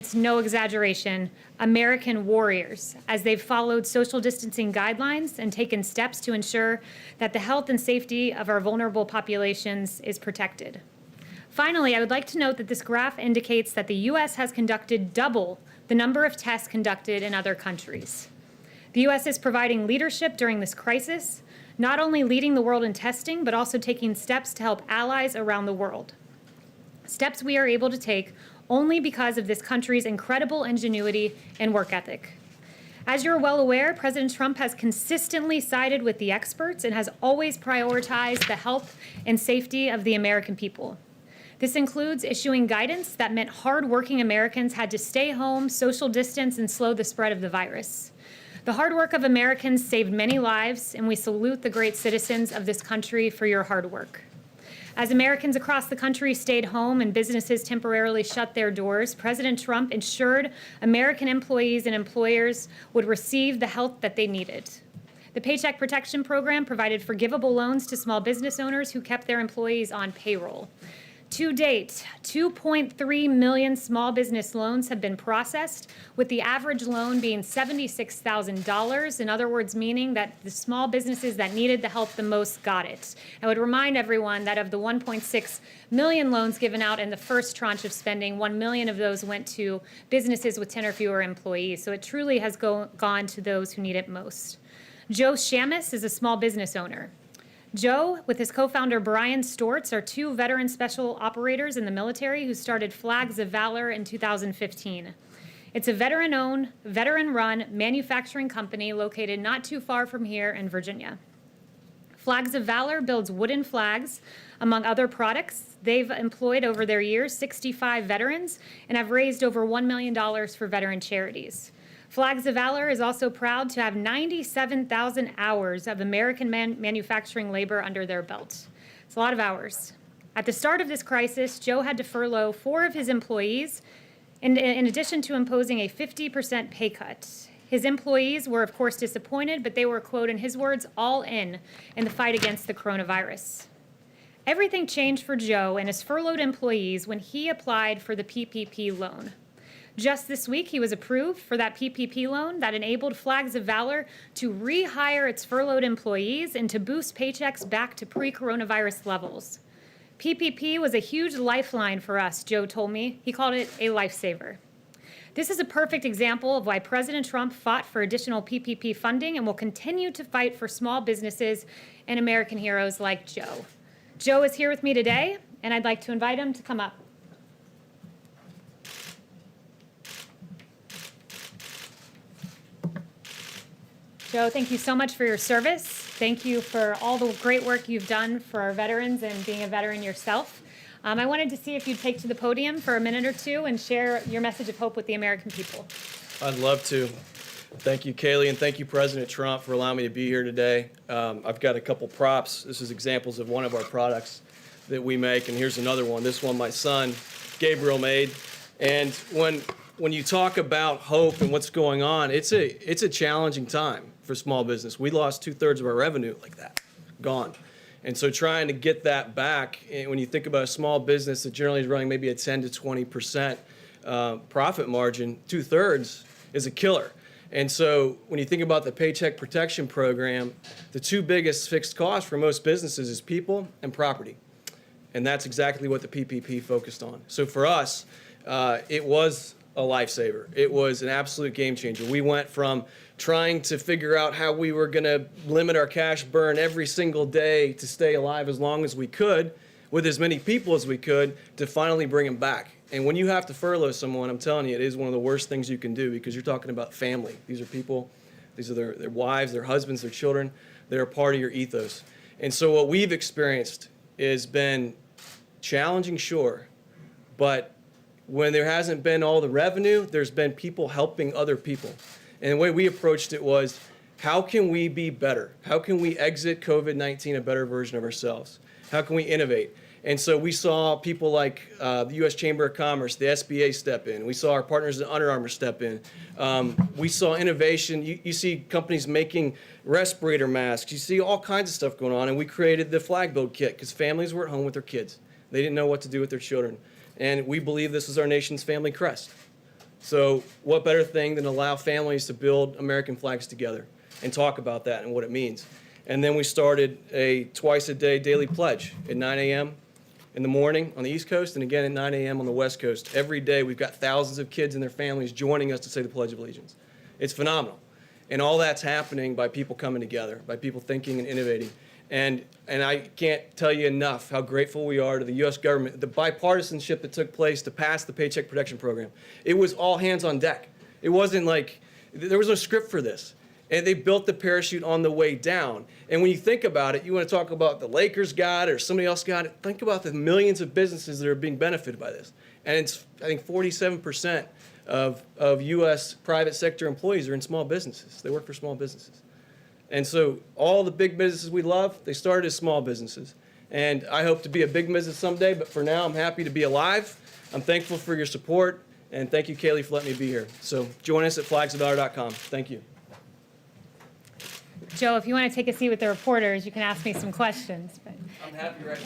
It's no exaggeration, American warriors, as they've followed social distancing guidelines and taken steps to ensure that the health and safety of our vulnerable populations is protected. Finally, I would like to note that this graph indicates that the U.S. has conducted double the number of tests conducted in other countries. The U.S. is providing leadership during this crisis, not only leading the world in testing, but also taking steps to help allies around the world. Steps we are able to take only because of this country's incredible ingenuity and work ethic. As you're well aware, President Trump has consistently sided with the experts and has always prioritized the health and safety of the American people. This includes issuing guidance that meant hard-working Americans had to stay home, social distance, and slow the spread of the virus. The hard work of Americans saved many lives, and we salute the great citizens of this country for your hard work. As Americans across the country stayed home and businesses temporarily shut their doors, President Trump ensured American employees and employers would receive the help that they needed. The Paycheck Protection Program provided forgivable loans to small business owners who kept their employees on payroll. To date, 2.3 million small business loans have been processed, with the average loan being $76,000, in other words, meaning that the small businesses that needed the help the most got it. I would remind everyone that of the 1.6 million loans given out in the first tranche of spending, 1 million of those went to businesses with 10 or fewer employees, so it truly has gone to those who need it most. Joe Shamus is a small business owner. Joe, with his co-founder Brian Stortz, are two veteran special operators in the military who started Flags of Valor in 2015. It's a veteran-owned, veteran-run manufacturing company located not too far from here in Virginia. Flags of Valor builds wooden flags, among other products. They've employed over their years 65 veterans and have raised over $1 million for veteran charities. Flags of Valor is also proud to have 97,000 hours of American manufacturing labor under their belt. It's a lot of hours. At the start of this crisis, Joe had to furlough 4 of his employees, in addition to imposing a 50% pay cut. His employees were, of course, disappointed, but they were, quote, in his words, all in the fight against the coronavirus. Everything changed for Joe and his furloughed employees when he applied for the PPP loan. Just this week, he was approved for that PPP loan that enabled Flags of Valor to rehire its furloughed employees and to boost paychecks back to pre-coronavirus levels. PPP was a huge lifeline for us, Joe told me. He called it a lifesaver. This is a perfect example of why President Trump fought for additional PPP funding and will continue to fight for small businesses and American heroes like Joe. Joe is here with me today, and I'd like to invite him to come up. Joe, thank you so much for your service. Thank you for all the great work you've done for our veterans and being a veteran yourself. I wanted to see if you'd take to the podium for a minute or two and share your message of hope with the American people. I'd love to. Thank you, Kayleigh, and thank you, President Trump, for allowing me to be here today. I've got a couple props. This is examples of one of our products that we make, and here's another one. This one my son, Gabriel, made. And when you talk about hope and what's going on, it's a challenging time for small business. We lost 2/3 of our revenue like that, gone. And so trying to get that back, when you think about a small business that generally is running maybe a 10 to 20% profit margin, 2/3 is a killer. And so when you think about the Paycheck Protection Program, the 2 biggest fixed costs for most businesses is people and property. And that's exactly what the PPP focused on. So for us, it was a lifesaver. It was an absolute game changer. We went from trying to figure out how we were going to limit our cash burn every single day to stay alive as long as we could, with as many people as we could, to finally bring them back. And when you have to furlough someone, I'm telling you, it is one of the worst things you can do, because you're talking about family. These are people, these are their wives, their husbands, their children. They're a part of your ethos. And so what we've experienced has been challenging, sure, but when there hasn't been all the revenue, there's been people helping other people. And the way we approached it was, how can we be better? How can we exit COVID-19 a better version of ourselves? How can we innovate? And so we saw people like the U.S. Chamber of Commerce, the SBA step in. We saw our partners at Under Armour step in. We saw innovation. You see companies making respirator masks. You see all kinds of stuff going on. And we created the Flag Build Kit because families were at home with their kids. They didn't know what to do with their children. And we believe this is our nation's family crest. So what better thing than allow families to build American flags together and talk about that and what it means. And then we started a twice-a-day daily pledge at 9 a.m. in the morning on the East Coast and again at 9 a.m. on the West Coast. Every day we've got thousands of kids and their families joining us to say the Pledge of Allegiance. It's phenomenal. And all that's happening by people coming together, by people thinking and innovating. And I can't tell you enough how grateful we are to the U.S. government, the bipartisanship that took place to pass the Paycheck Protection Program. It was all hands on deck. It wasn't like, there was no script for this. And they built the parachute on the way down. And when you think about it, you want to talk about the Lakers got it or somebody else got it, think about the millions of businesses that are being benefited by this. And it's, I think, 47% of U.S. private sector employees are in small businesses. They work for small businesses. And so all the big businesses we love, they started as small businesses. And I hope to be a big business someday, but for now, I'm happy to be alive. I'm thankful for your support, and thank you, Kayleigh, for letting me be here. So join us at flagsofvalor.com. Thank you. Joe, if you want to take a seat with the reporters, you can ask me some questions. But I'm happy right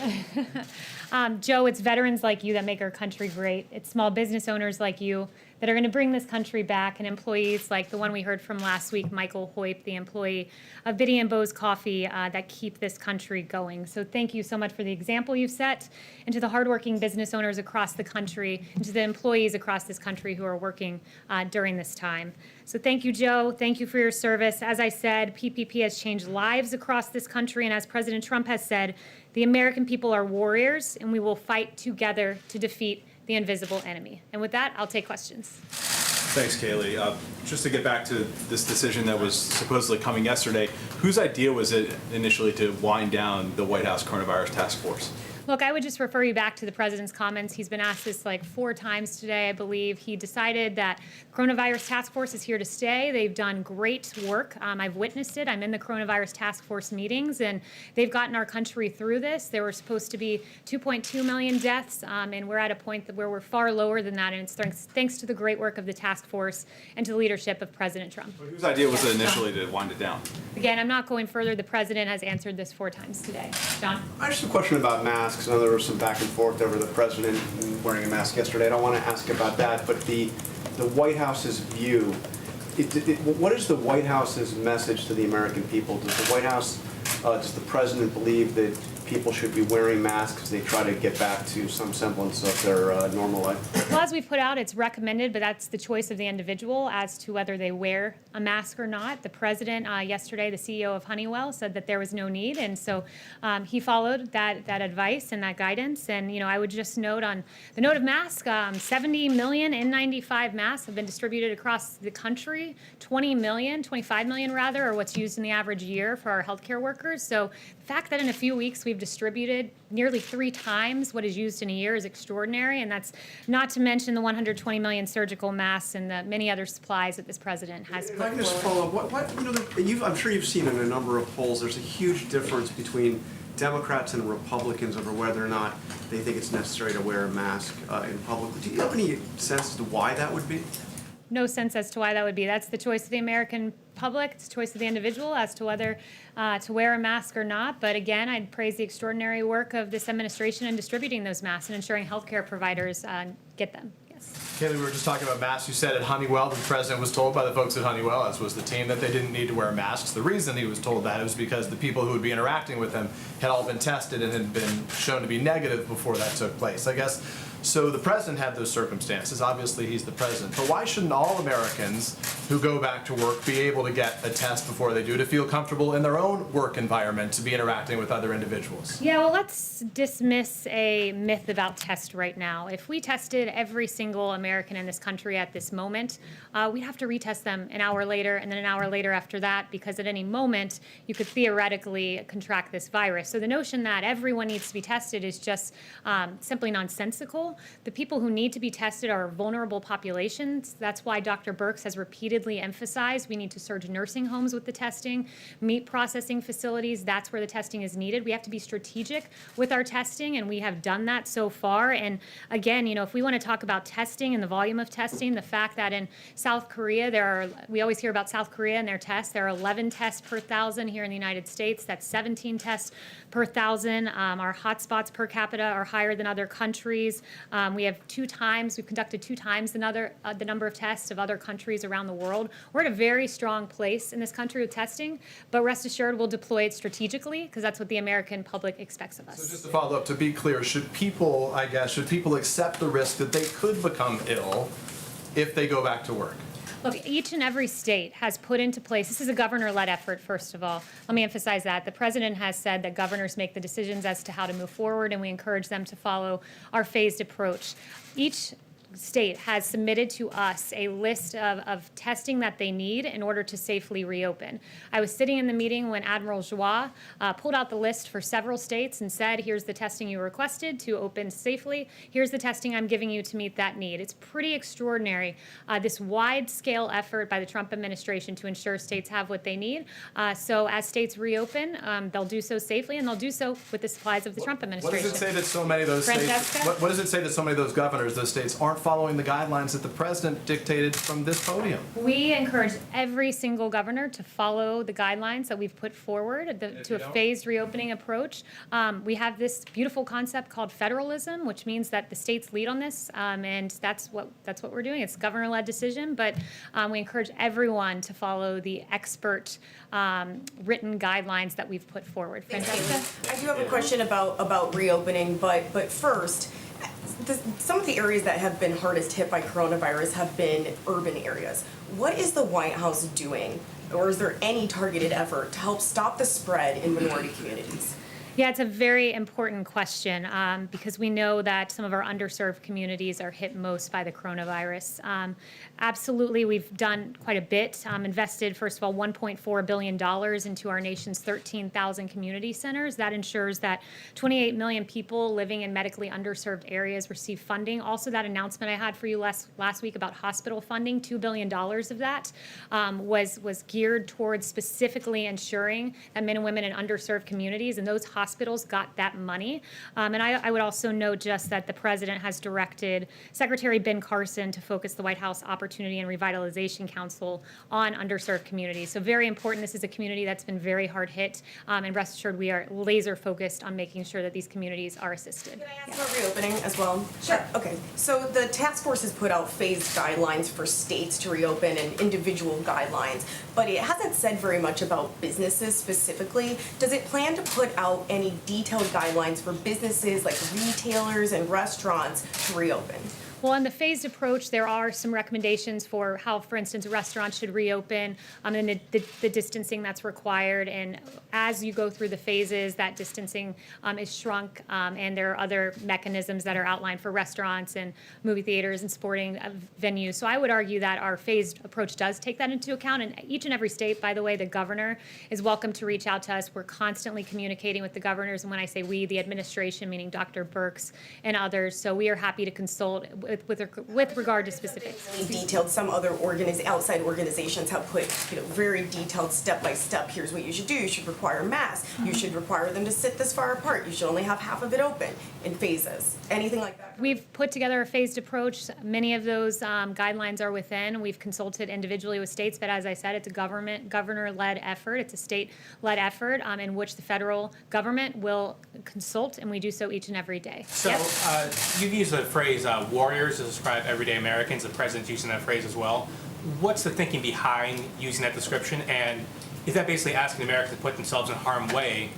now. Joe, it's veterans like you that make our country great. It's small business owners like you that are going to bring this country back, and employees like the one we heard from last week, Michael Hoyp, the employee of Biddy and Bo's Coffee, that keep this country going. So thank you so much for the example you've set, and to the hardworking business owners across the country, and to the employees across this country who are working during this time. So thank you, Joe. Thank you for your service. As I said, PPP has changed lives across this country, and as President Trump has said, the American people are warriors, and we will fight together to defeat the invisible enemy. And with that, I'll take questions. Thanks, Kayleigh. Just to get back to this decision that was supposedly coming yesterday, whose idea was it initially to wind down the White House Coronavirus Task Force? Look, I would just refer you back to the president's comments. He's been asked this like 4 times today, I believe. He decided that coronavirus task force is here to stay. They've done great work. I've witnessed it. I'm in the coronavirus task force meetings, and they've gotten our country through this. There were supposed to be 2.2 million deaths, and we're at a point where we're far lower than that, and it's thanks to the great work of the task force and to the leadership of President Trump. But whose idea was it initially to wind it down? Again, I'm not going further. The president has answered this 4 times today. John? I just have a question about masks. I know there was some back and forth over the president wearing a mask yesterday. I don't want to ask about that, but the White House's view, what is the White House's message to the American people? Does the White House, does the president believe that people should be wearing masks as they try to get back to some semblance of their normal life? Well, as we put out, it's recommended, but that's the choice of the individual as to whether they wear a mask or not. The president yesterday, the CEO of Honeywell, said that there was no need, and so he followed that advice and that guidance. And I would just note on the note of masks, 70 million N95 masks have been distributed across the country. 25 million rather, are what's used in the average year for our healthcare workers. So the fact that in a few weeks we've distributed nearly 3 times what is used in a year is extraordinary, and that's not to mention the 120 million surgical masks and the many other supplies that this president has put If I can just forward. follow up, I'm sure you've seen in a number of polls, there's a huge difference between Democrats and Republicans over whether or not they think it's necessary to wear a mask in public. Do you have any sense as to why that would be? No sense as to why that would be. That's the choice of the American public. It's the choice of the individual as to whether to wear a mask or not. But again, I'd praise the extraordinary work of this administration in distributing those masks and ensuring healthcare providers get them. Yes. Kayleigh, we were just talking about masks. You said at Honeywell, the president was told by the folks at Honeywell, as was the team, that they didn't need to wear masks. The reason he was told that was because the people who would be interacting with them had all been tested and had been shown to be negative before that took place. I guess, so the president had those circumstances. Obviously, he's the president. But why shouldn't all Americans who go back to work be able to get a test before they do to feel comfortable in their own work environment to be interacting with other individuals? Yeah, well, let's dismiss a myth about tests right now. If we tested every single American in this country at this moment, we'd have to retest them an hour later and then an hour later after that, because at any moment you could theoretically contract this virus. So the notion that everyone needs to be tested is just simply nonsensical. The people who need to be tested are vulnerable populations. That's why Dr. Birx has repeatedly emphasized we need to surge nursing homes with the testing, meat processing facilities. That's where the testing is needed. We have to be strategic with our testing, and we have done that so far. And again, if we want to talk about testing and the volume of testing, the fact that in South Korea, we always hear about South Korea and their tests. There are 11 tests per 1,000 here in the United States. That's 17 tests per 1,000. Our hotspots per capita are higher than other countries. We've conducted 2 times the number of tests of other countries around the world. We're at a very strong place in this country with testing, but rest assured we'll deploy it strategically because that's what the American public expects of us. So just to follow up, to be clear, should people accept the risk that they could become ill if they go back to work? Look, each and every state has put into place, this is a governor-led effort, first of all. Let me emphasize that. The president has said that governors make the decisions as to how to move forward, and we encourage them to follow our phased approach. Each state has submitted to us a list of testing that they need in order to safely reopen. I was sitting in the meeting when Admiral Joie pulled out the list for several states and said, here's the testing you requested to open safely. Here's the testing I'm giving you to meet that need. It's pretty extraordinary, this wide-scale effort by the Trump administration to ensure states have what they need. So as states reopen, they'll do so safely, and they'll do so with the supplies of the Trump administration. What does it say that so many of those states, Francesca? what does it say that so many of those governors, those states, aren't following the guidelines that the president dictated from this podium? We encourage every single governor to follow the guidelines that we've put forward to a phased reopening approach. We have this beautiful concept called federalism, which means that the states lead on this, and that's what we're doing. It's a governor-led decision, but we encourage everyone to follow the expert written guidelines that we've put forward. Francesca? I do have a question about reopening, but first, some of the areas that have been hardest hit by coronavirus have been urban areas. What is the White House doing, or is there any targeted effort to help stop the spread in minority communities? Yeah, it's a very important question because we know that some of our underserved communities are hit most by the coronavirus. Absolutely, we've done quite a bit, invested, first of all, $1.4 billion into our nation's 13,000 community centers. That ensures that 28 million people living in medically underserved areas receive funding. Also, that announcement I had for you last week about hospital funding, $2 billion of that was geared towards specifically ensuring that men and women in underserved communities and those hospitals got that money. And I would also note just that the president has directed Secretary Ben Carson to focus the White House Opportunity and Revitalization Council on underserved communities. So very important. This is a community that's been very hard hit. And rest assured, we are laser focused on making sure that these communities are assisted. Can I ask about reopening as well? Sure. Okay, so the task force has put out phased guidelines for states to reopen and individual guidelines, but it hasn't said very much about businesses specifically. Does it plan to put out any detailed guidelines for businesses like retailers and restaurants to reopen? Well, in the phased approach, there are some recommendations for how, for instance, restaurants should reopen and the distancing that's required. And as you go through the phases, that distancing is shrunk, and there are other mechanisms that are outlined for restaurants and movie theaters and sporting venues. So I would argue that our phased approach does take that into account. And each and every state, by the way, the governor is welcome to reach out to us. We're constantly communicating with the governors. And when I say we, the administration, meaning Dr. Birx and others. So we are happy to consult with regard to specifics. Really detailed. Some other outside organizations have put very detailed step-by-step. Here's what you should do. You should require masks. You should require them to sit this far apart. You should only have half of it open in phases. Anything like that? We've put together a phased approach. Many of those guidelines are within. We've consulted individually with states, but as I said, it's a governor-led effort. It's a state-led effort in which the federal government will consult, and we do so each and every day. So you've used the phrase warriors to describe everyday Americans. The president's using that phrase as well. What's the thinking behind using that description? And is that basically asking Americans to put themselves in harm's way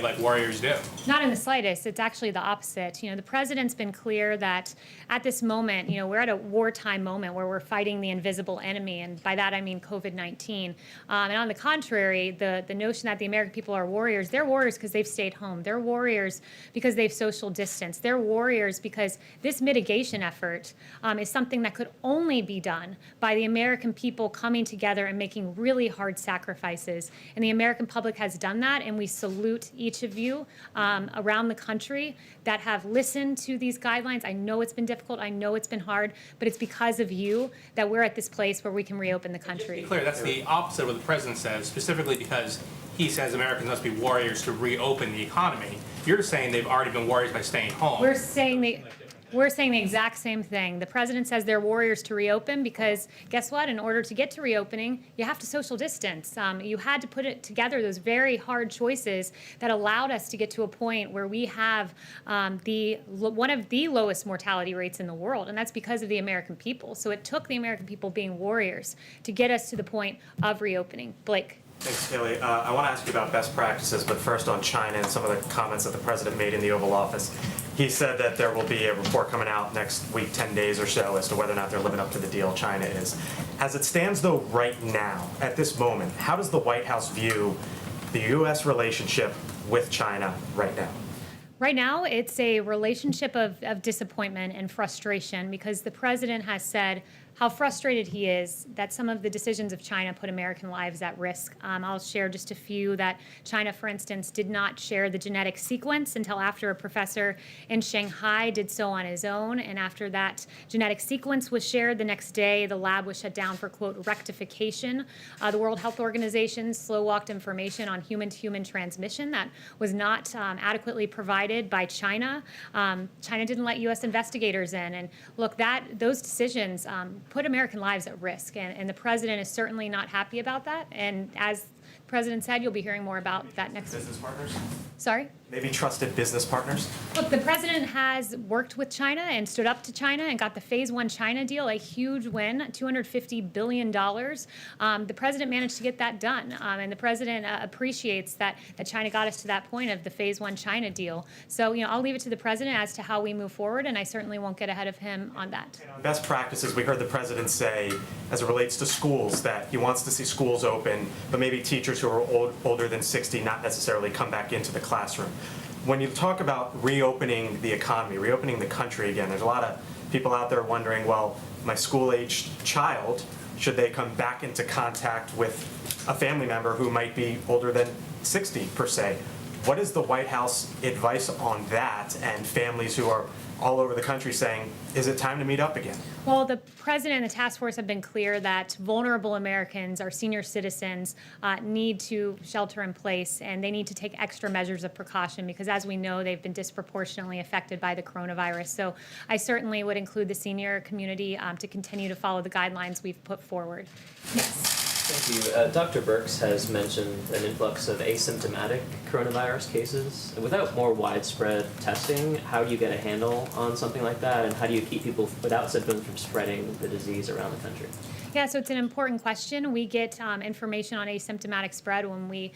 like warriors do? Not in the slightest. It's actually the opposite. The president's been clear that at this moment, we're at a wartime moment where we're fighting the invisible enemy, and by that I mean COVID-19. And on the contrary, the notion that the American people are warriors, they're warriors because they've stayed home. They're warriors because they've social distanced. They're warriors because this mitigation effort is something that could only be done by the American people coming together and making really hard sacrifices. And the American public has done that, and we salute each of you around the country that have listened to these guidelines. I know it's been difficult. I know it's been hard, but it's because of you that we're at this place where we can reopen the country. To be clear, that's the opposite of what the president says, specifically because he says Americans must be warriors to reopen the economy. You're saying they've already been warriors by staying home. We're saying We're saying the exact same thing. The president says they're warriors to reopen because guess what? In order to get to reopening, you have to social distance. You had to put it together, those very hard choices that allowed us to get to a point where we have one of the lowest mortality rates in the world, and that's because of the American people. So it took the American people being warriors to get us to the point of reopening. Blake. Thanks, Kayleigh. I want to ask you about best practices, but first on China and some of the comments that the president made in the Oval Office. He said that there will be a report coming out next week, 10 days or so, as to whether or not they're living up to the deal China is. As it stands, though, right now, at this moment, how does the White House view the U.S. relationship with China right now? Right now, it's a relationship of disappointment and frustration because the president has said how frustrated he is that some of the decisions of China put American lives at risk. I'll share just a few that China, for instance, did not share the genetic sequence until after a professor in Shanghai did so on his own. And after that genetic sequence was shared, the next day the lab was shut down for, quote, rectification. The World Health Organization slow-walked information on human-to-human transmission that was not adequately provided by China. China didn't let U.S. investigators in. And look, those decisions put American lives at risk, and the president is certainly not happy about that. And as the president said, you'll be hearing more about that next week. Business partners? Sorry? Maybe trusted business partners? Look, the president has worked with China and stood up to China and got the Phase 1 China deal, a huge win, $250 billion. The president managed to get that done, and the president appreciates that China got us to that point of the Phase 1 China deal. So, I'll leave it to the president as to how we move forward, and I certainly won't get ahead of him on that. Best practices, we heard the president say, as it relates to schools, that he wants to see schools open, but maybe teachers who are older than 60 not necessarily come back into the classroom. When you talk about reopening the economy, reopening the country again, there's a lot of people out there wondering, well, my school-aged child, should they come back into contact with a family member who might be older than 60 per se? What is the White House advice on that and families who are all over the country saying, is it time to meet up again? Well, the president and the task force have been clear that vulnerable Americans, our senior citizens, need to shelter in place, and they need to take extra measures of precaution because, as we know, they've been disproportionately affected by the coronavirus. So I certainly would include the senior community to continue to follow the guidelines we've put forward. Yes. Thank you. Dr. Birx has mentioned an influx of asymptomatic coronavirus cases. Without more widespread testing, how do you get a handle on something like that, and how do you keep people without symptoms from spreading the disease around the country? Yeah, so it's an important question. We get information on asymptomatic spread when we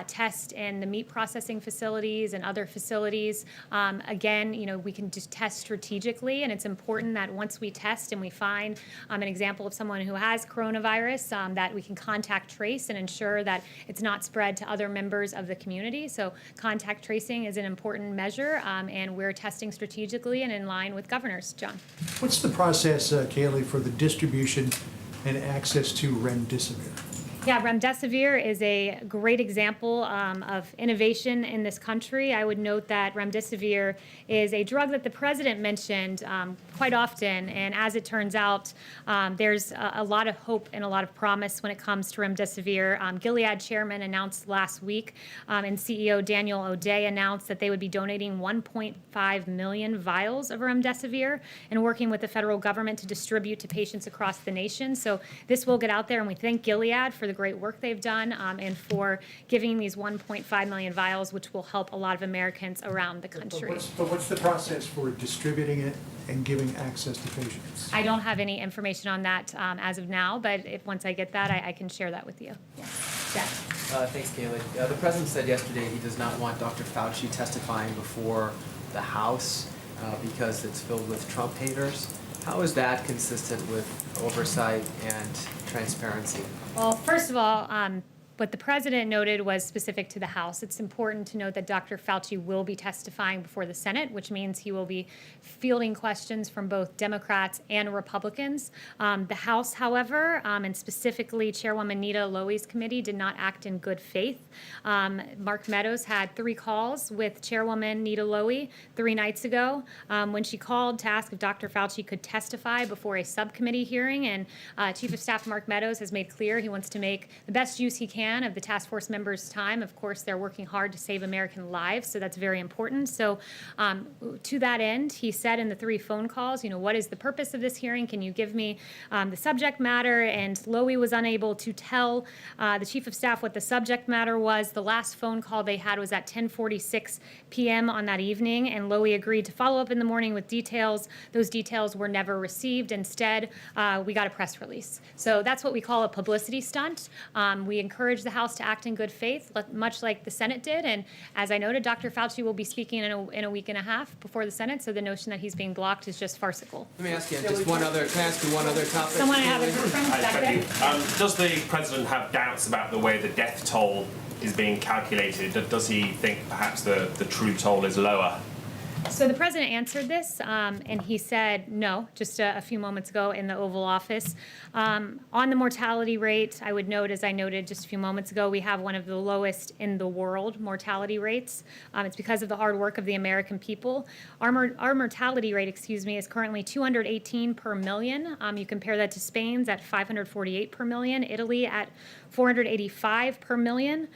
test in the meat processing facilities and other facilities. Again, we can just test strategically, and it's important that once we test and we find an example of someone who has coronavirus, that we can contact trace and ensure that it's not spread to other members of the community. So contact tracing is an important measure, and we're testing strategically and in line with governors. John. What's the process, Kayleigh, for the distribution and access to remdesivir? Yeah, remdesivir is a great example of innovation in this country. I would note that remdesivir is a drug that the president mentioned quite often, and as it turns out, there's a lot of hope and a lot of promise when it comes to remdesivir. Gilead chairman announced last week, and CEO Daniel O'Day announced that they would be donating 1.5 million vials of remdesivir and working with the federal government to distribute to patients across the nation. So this will get out there, and we thank Gilead for the great work they've done and for giving these 1.5 million vials, which will help a lot of Americans around the country. But what's the process for distributing it and giving access to patients? I don't have any information on that as of now, but once I get that, I can share that with you. Yes. Jack. Thanks, Kayleigh. The president said yesterday he does not want Dr. Fauci testifying before the House because it's filled with Trump haters. How is that consistent with oversight and transparency? Well, first of all, what the president noted was specific to the House. It's important to note that Dr. Fauci will be testifying before the Senate, which means he will be fielding questions from both Democrats and Republicans. The House, however, and specifically Chairwoman Nita Lowey's committee, did not act in good faith. Mark Meadows had 3 calls with Chairwoman Nita Lowey 3 nights ago when she called to ask if Dr. Fauci could testify before a subcommittee hearing. And Chief of Staff Mark Meadows has made clear he wants to make the best use he can can of the task force members' time. Of course, they're working hard to save American lives, so that's very important. So to that end, he said in the 3 phone calls, what is the purpose of this hearing? Can you give me the subject matter? And Lowy was unable to tell the chief of staff what the subject matter was. The last phone call they had was at 10:46 p.m. on that evening, and Lowy agreed to follow up in the morning with details. Those details were never received. Instead, we got a press release. So that's what we call a publicity stunt. We encourage the House to act in good faith, much like the Senate did. And as I noted, Dr. Fauci will be speaking in a week and a half before the Senate, so the notion that he's being blocked is just farcical. Let me ask you just one other topic? Someone I haven't heard from Hi, back thank there. you. Does the president have doubts about the way the death toll is being calculated? Does he think perhaps the true toll is lower? So the president answered this, and he said no, just a few moments ago in the Oval Office. On the mortality rate, I would note, as I noted just a few moments ago, we have one of the lowest in the world mortality rates. It's because of the hard work of the American people. Our mortality rate, is currently 218 per million. You compare that to Spain's at 548 per million, Italy at 485 per million.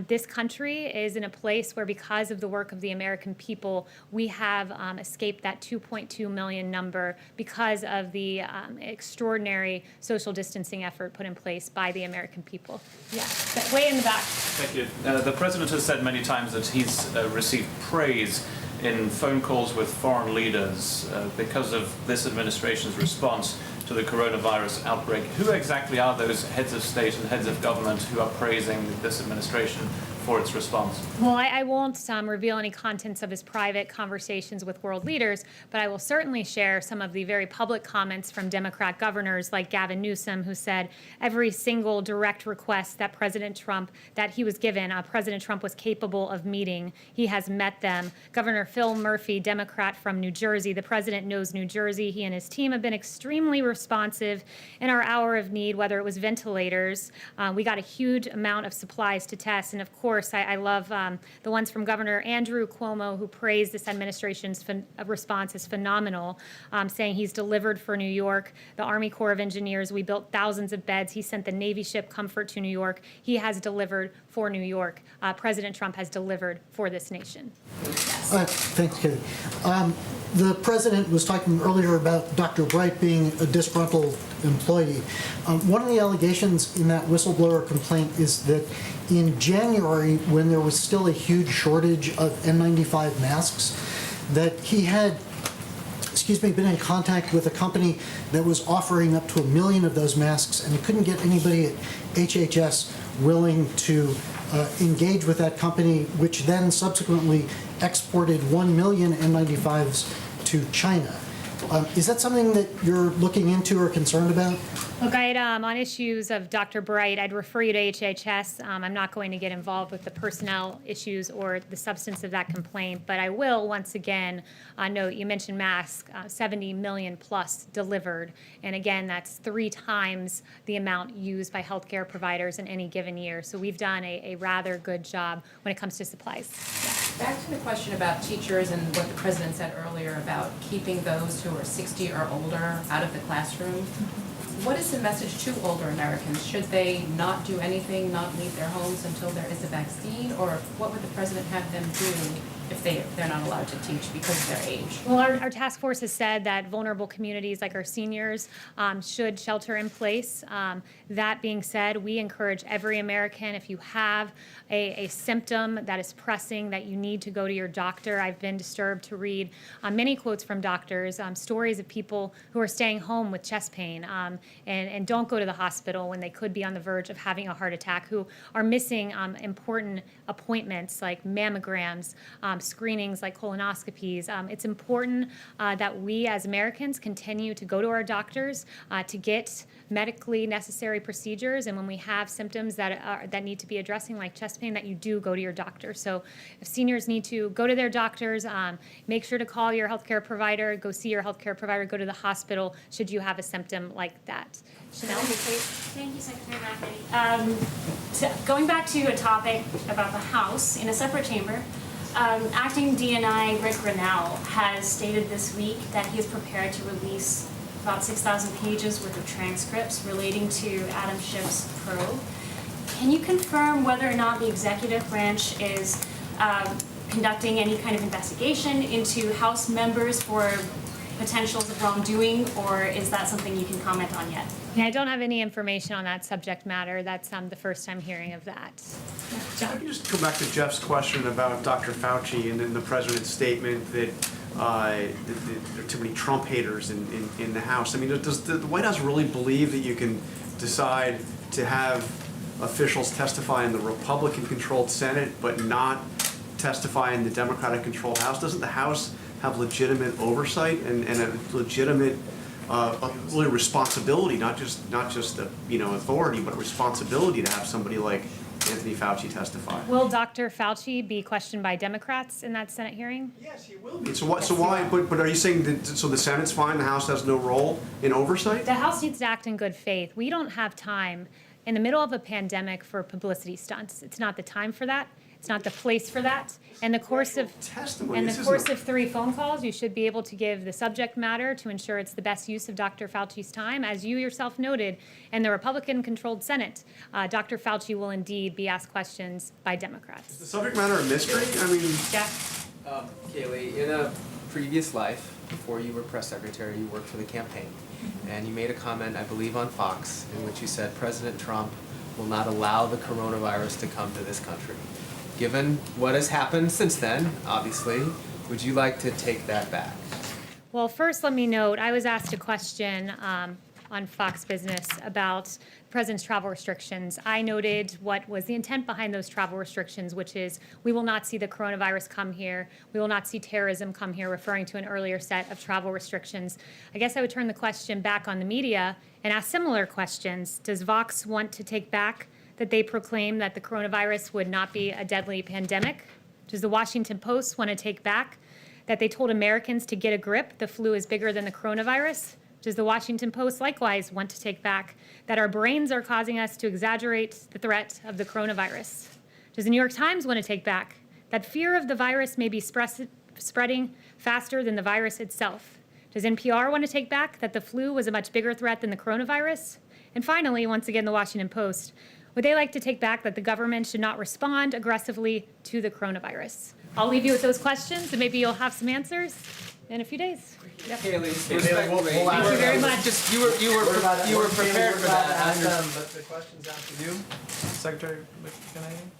This country is in a place where, because of the work of the American people, we have escaped that 2.2 million number because of the extraordinary social distancing effort put in place by the American people. Yeah, way in the back. Thank you. The president has said many times that he's received praise in phone calls with foreign leaders because of this administration's response to the coronavirus outbreak. Who exactly are those heads of state and heads of government who are praising this administration for its response? Well, I won't reveal any contents of his private conversations with world leaders, but I will certainly share some of the very public comments from Democrat governors like Gavin Newsom, who said every single direct request that President Trump, that he was given, President Trump was capable of meeting. He has met them. Governor Phil Murphy, Democrat from New Jersey, the president knows New Jersey. He and his team have been extremely responsive in our hour of need, whether it was ventilators. We got a huge amount of supplies to test, and of course, I love the ones from Governor Andrew Cuomo, who praised this administration's response as phenomenal, saying he's delivered for New York. The Army Corps of Engineers, we built thousands of beds. He sent the Navy ship Comfort to New York. He has delivered for New York. President Trump has delivered for this nation. Thanks, Kayleigh. The president was talking earlier about Dr. Bright being a disgruntled employee. One of the allegations in that whistleblower complaint is that in January, when there was still a huge shortage of N95 masks, that he had been in contact with a company that was offering up to 1 million of those masks, and he couldn't get anybody at HHS willing to engage with that company, which then subsequently exported 1 million N95s to China. Is that something that you're looking into or concerned about? Look, on issues of Dr. Bright, I'd refer you to HHS. I'm not going to get involved with the personnel issues or the substance of that complaint, but I will once again note, you mentioned masks, 70 million plus delivered, and again, that's 3 times the amount used by healthcare providers in any given year. So we've done a rather good job when it comes to supplies. Back to the question about teachers and what the president said earlier about keeping those who are 60 or older out of the classroom. What is the message to older Americans? Should they not do anything, not leave their homes until there is a vaccine? Or what would the president have them do if they're not allowed to teach because of their age? Well, our task force has said that vulnerable communities like our seniors should shelter in place. That being said, we encourage every American, if you have a symptom that is pressing, that you need to go to your doctor. I've been disturbed to read many quotes from doctors, stories of people who are staying home with chest pain and don't go to the hospital when they could be on the verge of having a heart attack, who are missing important appointments like mammograms, screenings like colonoscopies. It's important that we as Americans continue to go to our doctors to get medically necessary procedures, and when we have symptoms that need to be addressing, like chest pain, that you do go to your doctor. So if seniors need to go to their doctors, make sure to call your healthcare provider, go see your healthcare provider, go to the hospital should you have a symptom like that. Chanel? Thank you, Secretary McEnany. Going back to a topic about the House, in a separate chamber, Acting DNI Rick Grinnell has stated this week that he is prepared to release about 6,000 pages worth of transcripts relating to Adam Schiff's probe. can you confirm whether or not the executive branch is conducting any kind of investigation into House members for potentials of wrongdoing, or is that something you can comment on yet? Yeah, I don't have any information on that subject matter. That's the first time hearing of that. If I can just go back to Jeff's question about Dr. Fauci and then the president's statement that there are too many Trump haters in the House. I mean, does the White House really believe that you can decide to have officials testify in the Republican-controlled Senate but not testify in the Democratic-controlled House? Doesn't the House have legitimate oversight and a legitimate really responsibility, not just authority, but responsibility to have somebody like Anthony Fauci testify? Will Dr. Fauci be questioned by Democrats in that Senate hearing? Yes, he will be. So what? So why? But are you saying that so the Senate's fine, the House has no role in oversight? The House needs to act in good faith. We don't have time in the middle of a pandemic for publicity stunts. It's not the time for that. It's not the place for that. In the course of testimony. in the course of 3 phone calls, you should be able to give the subject matter to ensure it's the best use of Dr. Fauci's time. As you yourself noted, in the Republican-controlled Senate, Dr. Fauci will indeed be asked questions by Democrats. Is the subject matter a mystery? I mean, Jeff? Kayleigh, in a previous life, before you were press secretary, you worked for the campaign. And you made a comment, I believe, on Fox, in which you said President Trump will not allow the coronavirus to come to this country. Given what has happened since then, obviously, would you like to take that back? Well, first, let me note, I was asked a question on Fox Business about the president's travel restrictions. I noted what was the intent behind those travel restrictions, which is we will not see the coronavirus come here. We will not see terrorism come here, referring to an earlier set of travel restrictions. I guess I would turn the question back on the media and ask similar questions. Does Vox want to take back that they proclaim that the coronavirus would not be a deadly pandemic? Does the Washington Post want to take back that they told Americans to get a grip, the flu is bigger than the coronavirus? Does the Washington Post likewise want to take back that our brains are causing us to exaggerate the threat of the coronavirus? Does the New York Times want to take back that fear of the virus may be spreading faster than the virus itself? Does NPR want to take back that the flu was a much bigger threat than the coronavirus? And finally, once again, the Washington Post, would they like to take back that the government should not respond aggressively to the coronavirus? I'll leave you with those questions, and maybe you'll have some answers in a few days. Yep. Kayleigh, Thank you very much. Just you were prepared for that. But the question's out to you, Secretary McEnany.